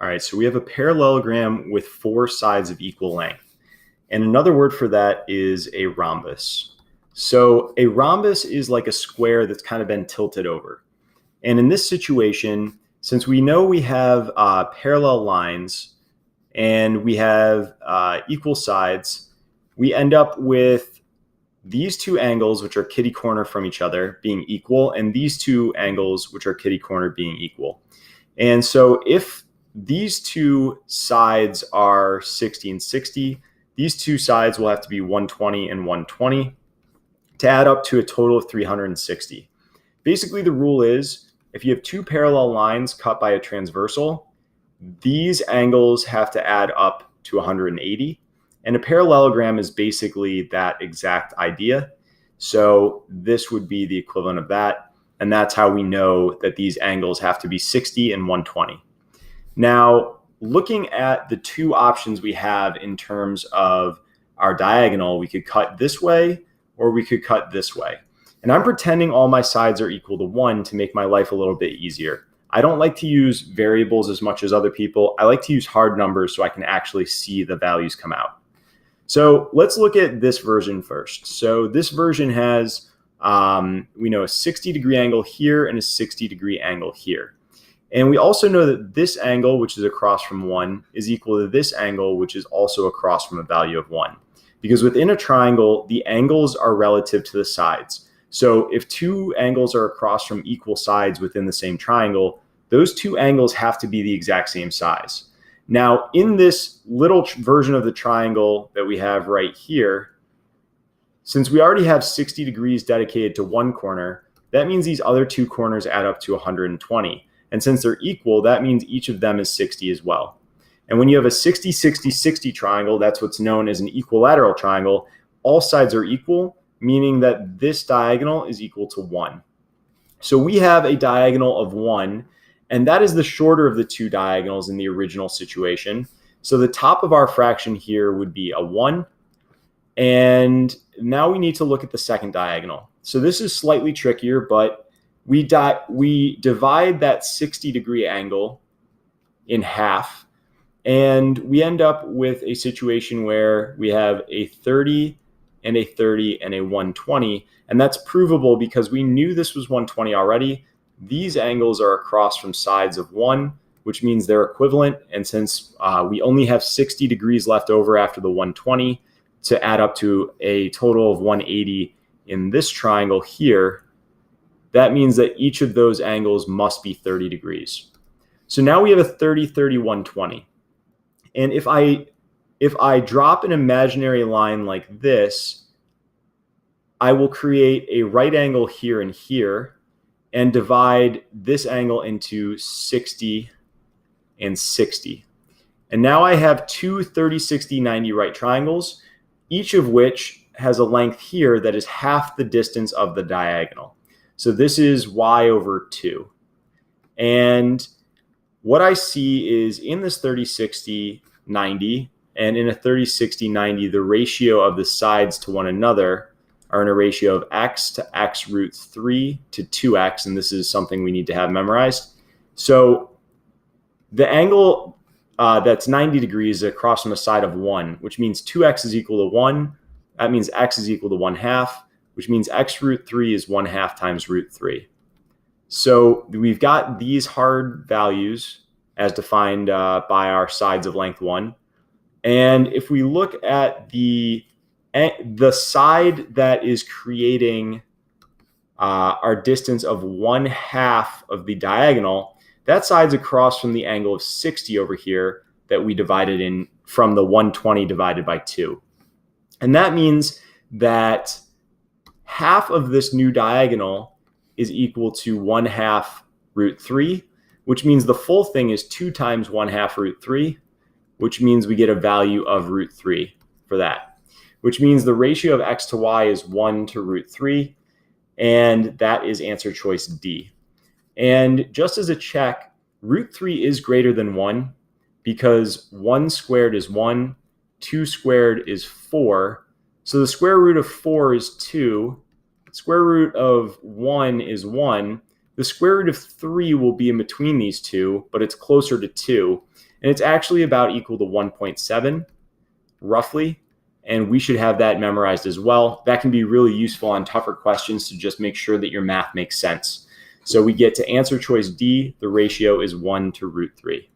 right, so we have a parallelogram with four sides of equal length. And another word for that is a rhombus. So a rhombus is like a square that's kind of been tilted over. And in this situation, since we know we have parallel lines and we have equal sides, we end up with these two angles, which are kitty corner from each other, being equal, and these two angles, which are kitty corner, being equal. And so if these two sides are 60 and 60, these two sides will have to be 120 and 120 to add up to a total of 360. Basically, the rule is if you have two parallel lines cut by a transversal, these angles have to add up to 180. And a parallelogram is basically that exact idea. So this would be the equivalent of that. And that's how we know that these angles have to be 60 and 120. Now, looking at the two options we have in terms of our diagonal, we could cut this way or we could cut this way. And I'm pretending all my sides are equal to 1 to make my life a little bit easier. I don't like to use variables as much as other people. I like to use hard numbers so I can actually see the values come out. So let's look at this version first. So this version has, we know a 60-degree angle here and a 60-degree angle here. And we also know that this angle, which is across from 1, is equal to this angle, which is also across from a value of 1. Because within a triangle, the angles are relative to the sides. So if two angles are across from equal sides within the same triangle, those two angles have to be the exact same size. Now, in this little version of the triangle that we have right here, since we already have 60 degrees dedicated to one corner, that means these other two corners add up to 120. And since they're equal, that means each of them is 60 as well. And when you have a 60, 60, 60 triangle, that's what's known as an equilateral triangle. All sides are equal, meaning that this diagonal is equal to 1. So we have a diagonal of 1, and that is the shorter of the two diagonals in the original situation. So the top of our fraction here would be a 1. And now we need to look at the second diagonal. So this is slightly trickier, but we divide that 60-degree angle in half, and we end up with a situation where we have a 30 and a 30 and a 120, and that's provable because we knew this was 120 already. These angles are across from sides of 1, which means they're equivalent, and since we only have 60 degrees left over after the 120 to add up to a total of 180 in this triangle here, that means that each of those angles must be 30 degrees. So now we have a 30, 30, 120. And if I drop an imaginary line like this, I will create a right angle here and here and divide this angle into 60 and 60. And now I have two 30, 60, 90 right triangles, each of which has a length here that is half the distance of the diagonal. So this is y over 2. And what I see is in this 30, 60, 90, and in a 30, 60, 90, the ratio of the sides to one another are in a ratio of x to x root 3 to 2x, and this is something we need to have memorized. So the angle that's 90 degrees across from a side of 1, which means 2x is equal to 1. That means x is equal to 1/2. Which means x root 3 is 1/2 times root 3. So we've got these hard values as defined by our sides of length 1. And if we look at the side that is creating our distance of 1/2 of the diagonal, that side's across from the angle of 60 over here that we divided in from the 120 divided by 2. And that means that half of this new diagonal is equal to 1/2 root 3, which means the full thing is 2 times 1/2 root 3, which means we get a value of root 3 for that, which means the ratio of x to y is 1 to root 3, and that is answer choice D. And just as a check, root 3 is greater than 1 because 1 squared is 1, 2 squared is 4, so the square root of 4 is 2, square root of 1 is 1, the square root of 3 will be in between these two, but it's closer to 2, And it's actually about equal to 1.7, roughly. And we should have that memorized as well. That can be really useful on tougher questions to just make sure that your math makes sense. So we get to answer choice D, the ratio is 1 to root 3.